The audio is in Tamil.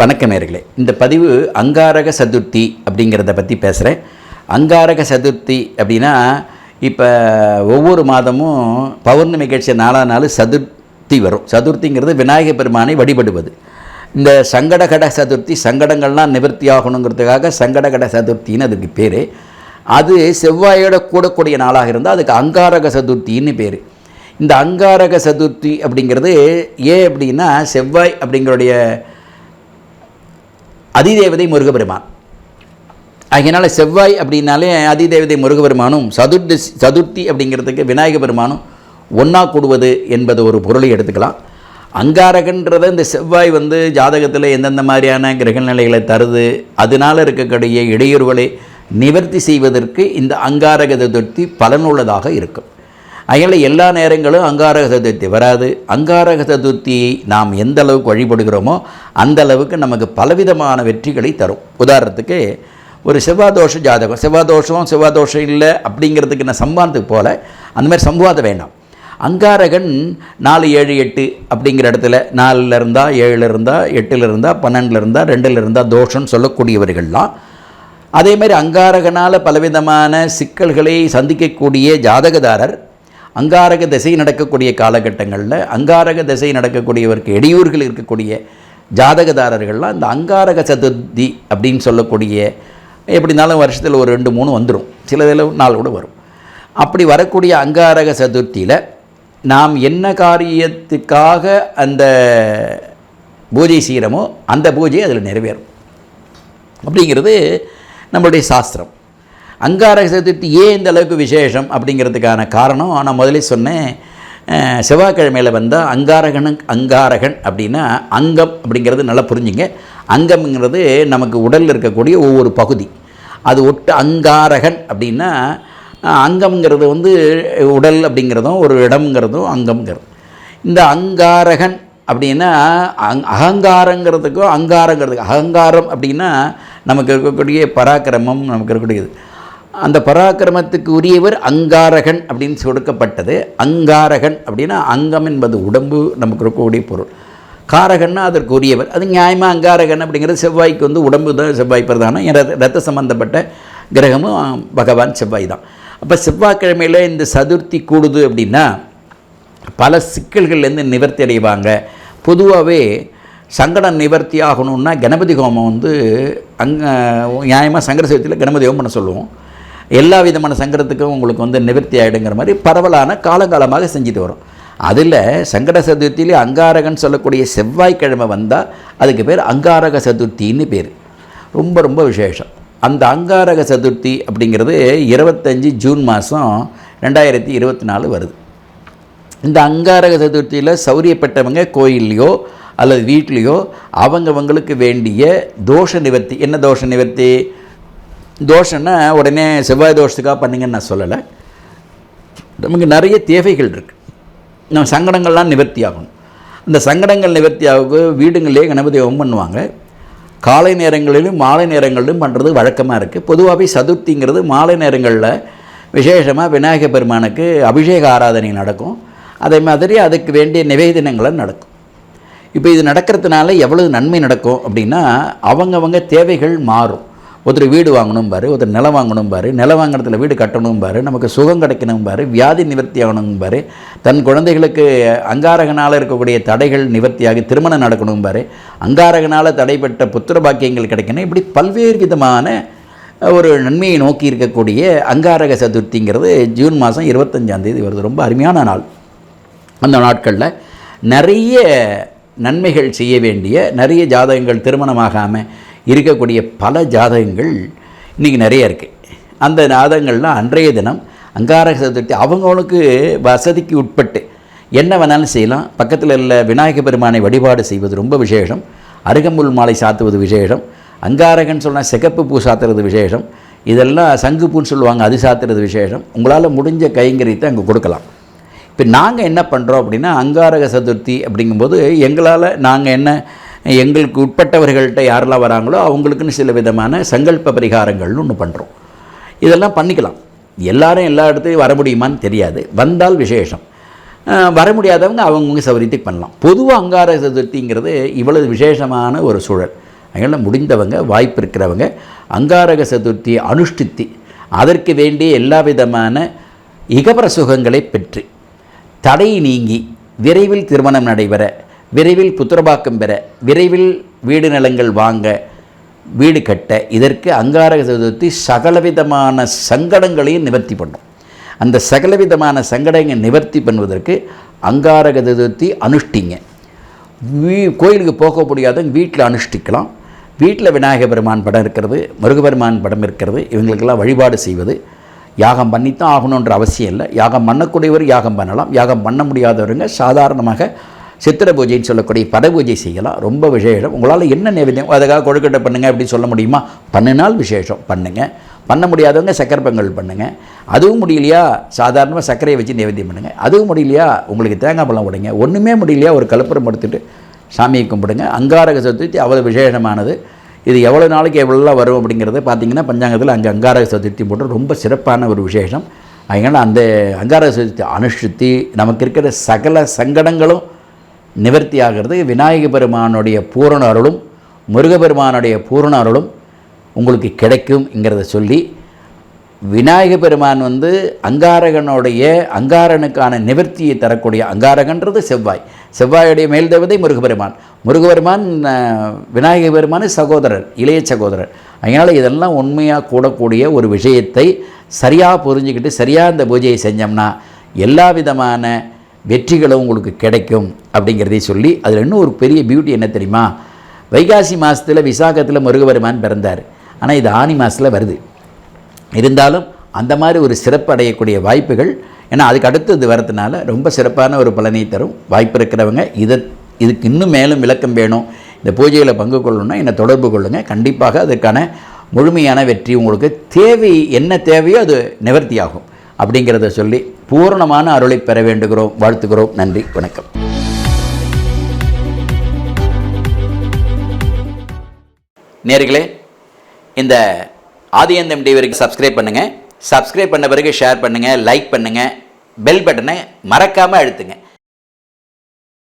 வணக்க நேயர்களே, இந்த பதிவு அங்காரக சதுர்த்தி அப்படிங்கிறத பற்றி பேசுகிறேன். அங்காரக சதுர்த்தி அப்படின்னா இப்போ ஒவ்வொரு மாதமும் பௌர்ணமி கழிச்ச 4ஆம் நாள் சதுர்த்தி வரும். சதுர்த்திங்கிறது விநாயகர் பெருமானை வழிபடுவது. இந்த சங்கடகட சதுர்த்தி, சங்கடங்கள்லாம் நிவர்த்தி ஆகணுங்கிறதுக்காக சங்கடகட சதுர்த்தின்னு அதுக்கு பேர். அது செவ்வாயோட கூடக்கூடிய நாளாக இருந்தால் அதுக்கு அங்காரக சதுர்த்தின்னு பேர். இந்த அங்காரக சதுர்த்தி அப்படிங்கிறது ஏன் அப்படின்னா, செவ்வாய் அப்படிங்கிறடைய அதிதேவதை முருகப்பெருமான். அதனால் செவ்வாய் அப்படின்னாலே அதிதேவதை முருகப்பெருமானும் சதுர்த்தி அப்படிங்கிறதுக்கு விநாயகர் பெருமானும் ஒன்றா கூடுவது என்பது ஒரு பொருளை எடுத்துக்கலாம். அங்காரகன்றதை இந்த செவ்வாய் ஜாதகத்தில் எந்தெந்த மாதிரியான கிரகநிலைகளை தருது, அதனால் இருக்கக்கூடிய இடையூறுகளை நிவர்த்தி செய்வதற்கு இந்த அங்காரக சதுர்த்தி பலனுள்ளதாக இருக்கும். அதனால் எல்லா நேரங்களும் அங்காரக சதுர்த்தி வராது. அங்காரக சதுர்த்தியை நாம் எந்த அளவுக்கு வழிபடுகிறோமோ அந்த அளவுக்கு நமக்கு பலவிதமான வெற்றிகளை தரும். உதாரணத்துக்கு ஒரு செவ்வாதோஷ ஜாதகம், செவ்வாதோஷம் இல்லை அப்படிங்கிறதுக்கு நான் சம்பாதத்துக்கு போல அந்த மாதிரி சம்பாதம் வேண்டாம். அங்காரகன் 4, 7, 8 அப்படிங்கிற இடத்துல 4 இருந்தால் 7 இருந்தால் 8 இருந்தால் 12 இருந்தால் 2 இருந்தால் தோஷம்னு சொல்லக்கூடியவர்கள்லாம் அதே மாதிரி அங்காரகனால் பலவிதமான சிக்கல்களை சந்திக்கக்கூடிய ஜாதகதாரர் அங்காரக திசை நடக்கக்கூடிய காலகட்டங்களில் அங்காரக திசை நடக்கக்கூடியவருக்கு இடையூறுகள் இருக்கக்கூடிய ஜாதகதாரர்கள்லாம் இந்த அங்காரக சதுர்த்தி அப்படின்னு சொல்லக்கூடிய, எப்படி இருந்தாலும் வருஷத்தில் ஒரு 2-3 வந்துடும், சிலதில் 4 கூட வரும். அப்படி வரக்கூடிய அங்காரக சதுர்த்தியில் நாம் என்ன காரியத்துக்காக அந்த பூஜை செய்கிறோமோ அந்த பூஜை அதில் நிறைவேறும் அப்படிங்கிறது நம்மளுடைய சாஸ்திரம். அங்காரக சதுர்த்தி ஏன் இந்த அளவுக்கு விசேஷம் அப்படிங்கிறதுக்கான காரணம் நான் முதலே சொன்னேன். செவ்வாய்க்கிழமையில் வந்தால் அங்காரகன் அப்படின்னா அங்கம் அப்படிங்கிறது நல்லா புரிஞ்சுங்க. அங்கம்ங்கிறது நமக்கு உடலில் இருக்கக்கூடிய ஒவ்வொரு பகுதி, அது ஒட்டு அங்காரகன் அப்படின்னா அங்கம்ங்கிறது உடல் அப்படிங்கிறதும் ஒரு இடம்ங்கிறதும் அங்கம்ங்கிறது. இந்த அங்காரகன் அப்படின்னா அகங்காரங்கிறதுக்கும் அகங்காரம் அப்படின்னா நமக்கு இருக்கக்கூடிய பராக்கிரமம், நமக்கு இருக்கக்கூடியது. அந்த பராக்கிரமத்துக்கு உரியவர் அங்காரகன் அப்படின்னு கொடுக்கப்பட்டது. அங்காரகன் அப்படின்னா அங்கம் என்பது உடம்பு, நமக்கு இருக்கக்கூடிய பொருள். காரகன்னா அதற்கு உரியவர். அது நியாயமாக அங்காரகன் அப்படிங்கிறது செவ்வாய்க்கு உடம்பு தான். செவ்வாய் பிரதானம், ரத்த சம்பந்தப்பட்ட கிரகமும் பகவான் செவ்வாய் தான். அப்போ செவ்வாய்க்கிழமையில் இந்த சதுர்த்தி கூடுது அப்படின்னா பல சிக்கல்கள்லேருந்து நிவர்த்தி அடைவாங்க. பொதுவாகவே சங்கடம் நிவர்த்தி ஆகணுன்னா கணபதி ஹோமம் நியாயமாக சங்கட சதுர்த்தியில் கணபதி ஹோமம் பண்ண சொல்லுவோம். எல்லா விதமான சங்கடத்துக்கும் உங்களுக்கு நிவர்த்தி ஆகிடுங்கிற மாதிரி பரவலான காலங்காலமாக செஞ்சுட்டு வரும். அதில் சங்கட சதுர்த்தியிலே அங்காரகன் சொல்லக்கூடிய செவ்வாய்க்கிழமை வந்தால் அதுக்கு பேர் அங்காரக சதுர்த்தின்னு பேர். ரொம்ப ரொம்ப விசேஷம். அந்த அங்காரக சதுர்த்தி அப்படிங்கிறது 25 ஜூன் மாதம் 2024 வருது. இந்த அங்காரக சதுர்த்தியில் சௌரியப்பட்டவங்க கோயில்லையோ அல்லது வீட்லேயோ அவங்களுக்கு வேண்டிய தோஷ நிவர்த்தி. என்ன தோஷ நிவர்த்தி? தோஷம்னா உடனே செவ்வாய் தோஷத்துக்காக பண்ணுங்கன்னு நான் சொல்லலை. நமக்கு நிறைய தேவைகள் இருக்குது, நம்ம சங்கடங்கள்லாம் நிவர்த்தி ஆகணும். அந்த சங்கடங்கள் நிவர்த்தி ஆக வீடுங்களே கணபதி ஹோமம் பண்ணுவாங்க. காலை நேரங்களிலும் மாலை நேரங்களிலும் பண்ணுறது வழக்கமாக இருக்குது. பொதுவாகவே சதுர்த்திங்கிறது மாலை நேரங்களில் விசேஷமாக விநாயகர் பெருமானுக்கு அபிஷேக ஆராதனை நடக்கும். அதே மாதிரி அதுக்கு வேண்டிய நிவேதனங்களும் நடக்கும். இப்போ இது நடக்கிறதுனால எவ்வளவு நன்மை நடக்கும் அப்படின்னா, அவங்கவங்க தேவைகள் மாறும். ஒருத்தர் வீடு வாங்கணும் பாரு, ஒருத்தர் நிலம் வாங்கணும் பாரு, நிலம் வாங்குறதுல வீடு கட்டணும் பாரு, நமக்கு சுகம் கிடைக்கணும் பாரு, வியாதி நிவர்த்தி ஆகணும் பாரு, தன் குழந்தைகளுக்கு அங்காரகனால் இருக்கக்கூடிய தடைகள் நிவர்த்தியாகி திருமணம் நடக்கணும் பாரு, அங்காரகனால் தடைப்பட்ட புத்திர பாக்கியங்கள் கிடைக்கணும். இப்படி பல்வேறு விதமான ஒரு நன்மையை நோக்கி இருக்கக்கூடிய அங்காரக சதுர்த்திங்கிறது ஜூன் மாதம் 25ஆம் தேதி வருது. ரொம்ப அருமையான நாள். அந்த நாட்களில் நிறைய நன்மைகள் செய்ய வேண்டிய நிறைய ஜாதகங்கள், திருமணமாகாமல் இருக்கக்கூடிய பல ஜாதகங்கள் இன்றைக்கி நிறைய இருக்குது. அந்த ஜாதகங்கள்லாம் அன்றைய தினம் அங்காரக சதுர்த்தி அவங்களுக்கு வசதிக்கு உட்பட்டு என்ன வேணாலும் செய்யலாம். பக்கத்தில் உள்ள விநாயகர் பெருமானை வழிபாடு செய்வது ரொம்ப விசேஷம். அருகம்புல் மாலை சாத்துவது விசேஷம். அங்காரகன் சொன்னால் சிகப்பு பூ சாத்துறது விசேஷம். இதெல்லாம் சங்குப்பூன்னு சொல்லுவாங்க, அது சாத்துறது விசேஷம். உங்களால் முடிஞ்ச கைங்கரியத்தை அங்கே கொடுக்கலாம். இப்போ நாங்கள் என்ன பண்ணுறோம் அப்படின்னா, அங்காரக சதுர்த்தி அப்படிங்கும்போது எங்களுக்கு உட்பட்டவர்கள்ட்ட யாரெல்லாம் வராங்களோ அவங்களுக்குன்னு சில விதமான சங்கல்ப பரிகாரங்கள்னு ஒன்று பண்ணுறோம். இதெல்லாம் பண்ணிக்கலாம். எல்லாரும் எல்லா இடத்துலையும் வர முடியுமான்னு தெரியாது. வந்தால் விசேஷம். வர முடியாதவங்க அவங்கவுங்க சௌகரியத்துக்கு பண்ணலாம். பொதுவாக அங்காரக சதுர்த்திங்கிறது இவ்வளவு விசேஷமான ஒரு சூழல். அதனால் முடிந்தவங்க வாய்ப்பு இருக்கிறவங்க அங்காரக சதுர்த்தியை அனுஷ்டித்து அதற்கு வேண்டிய எல்லா விதமான இகபர சுகங்களை பெற்று தடை நீங்கி விரைவில் திருமணம் நடைபெற, விரைவில் புத்திரபாக்கம் பெற, விரைவில் வீடு நிலங்கள் வாங்க, வீடு கட்ட, இதற்கு அங்காரக சதுர்த்தி சகலவிதமான சங்கடங்களையும் நிவர்த்தி பண்ணும். அந்த சகலவிதமான சங்கடங்களை நிவர்த்தி பண்ணுவதற்கு அங்காரக சதுர்த்தி அனுஷ்டிங்க. கோயிலுக்கு போக முடியாதவங்க வீட்டில் அனுஷ்டிக்கலாம். வீட்டில் விநாயகர் பெருமான் படம் இருக்கிறது, முருகபெருமான் படம் இருக்கிறது, இவங்களுக்கெல்லாம் வழிபாடு செய்வது. யாகம் பண்ணித்தான் ஆகணுன்ற அவசியம் இல்லை. யாகம் பண்ணக்கூடியவர் யாகம் பண்ணலாம். யாகம் பண்ண முடியாதவருங்க சாதாரணமாக சித்திர பூஜைன்னு சொல்லக்கூடிய பட பூஜை செய்யலாம். ரொம்ப விசேஷம். உங்களால் என்ன நைவேத்தியம், அதுக்காக கொழுக்கட்டை பண்ணுங்கள் அப்படின்னு சொல்ல முடியுமா? பண்ணினால் விசேஷம் பண்ணுங்கள். பண்ண முடியாதவங்க சக்கரை பொங்கல் பண்ணுங்கள். அதுவும் முடியலையா சாதாரணமாக சர்க்கரையை வச்சு நைவேத்தியம் பண்ணுங்கள். அதுவும் முடியலையா உங்களுக்கு தேங்காய் பழம் உடைங்க. ஒன்றுமே முடியலையா ஒரு கலப்புரம் எடுத்துட்டு சாமியை கும்பிடுங்க. அங்காரக சதுர்த்தி அவ்வளோ விசேஷமானது. இது எவ்வளோ நாளைக்கு எவ்வளோலாம் வரும் அப்படிங்கிறத பார்த்தீங்கன்னா பஞ்சாங்கத்தில் அங்கே அங்காரக சதுர்த்தி போட்டு ரொம்ப சிறப்பான ஒரு விசேஷம். அதனால் அந்த அங்காரக சதுர்த்தி அனுஷ்டித்து நமக்கு இருக்கிற சகல சங்கடங்களும் நிவர்த்தி ஆகிறது. விநாயக பெருமானுடைய பூரண அருளும் முருகபெருமானுடைய பூரண அருளும் உங்களுக்கு கிடைக்கும்ங்கிறத சொல்லி, விநாயக பெருமான் அங்காரகனுக்கான நிவர்த்தியை தரக்கூடிய, அங்காரகன்றது செவ்வாய், செவ்வாயுடைய மேல் தேவதை முருகபெருமான், முருகபெருமான் விநாயக பெருமான் சகோதரர், இளைய சகோதரர். அதனால் இதெல்லாம் உண்மையாக கூடக்கூடிய ஒரு விஷயத்தை சரியாக புரிஞ்சுக்கிட்டு சரியாக இந்த பூஜையை செஞ்சோம்னா எல்லா விதமான வெற்றிகளும் உங்களுக்கு கிடைக்கும் அப்படிங்கிறதை சொல்லி, அதில் இன்னும் ஒரு பெரிய பியூட்டி என்ன தெரியுமா? வைகாசி மாதத்தில் விசாகத்தில் முருகபெருமான் பிறந்தார். ஆனால் இது ஆனி மாதத்தில் வருது. இருந்தாலும் அந்த மாதிரி ஒரு சிறப்பு அடையக்கூடிய வாய்ப்புகள், ஏன்னா அதுக்கு அடுத்து இது வரதுனால ரொம்ப சிறப்பான ஒரு பலனை தரும். வாய்ப்பு இருக்கிறவங்க இதுக்கு இன்னும் மேலும் விளக்கம் வேணும், இந்த பூஜையில் பங்கு கொள்ளணும்னா என்னை தொடர்பு கொள்ளுங்கள். கண்டிப்பாக அதற்கான முழுமையான வெற்றி உங்களுக்கு என்ன தேவையோ அது நிவர்த்தி ஆகும் அப்படிங்கிறத சொல்லி பூரணமான அருளை பெற வேண்டுகிறோம், வாழ்த்துகிறோம். நன்றி, வணக்கம். நேயர்களே, இந்த ஆதியந்தம் டிவிக்கு சப்ஸ்கிரைப் பண்ணுங்கள். சப்ஸ்கிரைப் பண்ண பிறகு ஷேர் பண்ணுங்கள், லைக் பண்ணுங்கள், பெல் பட்டனை மறக்காமல் அழுத்துங்க.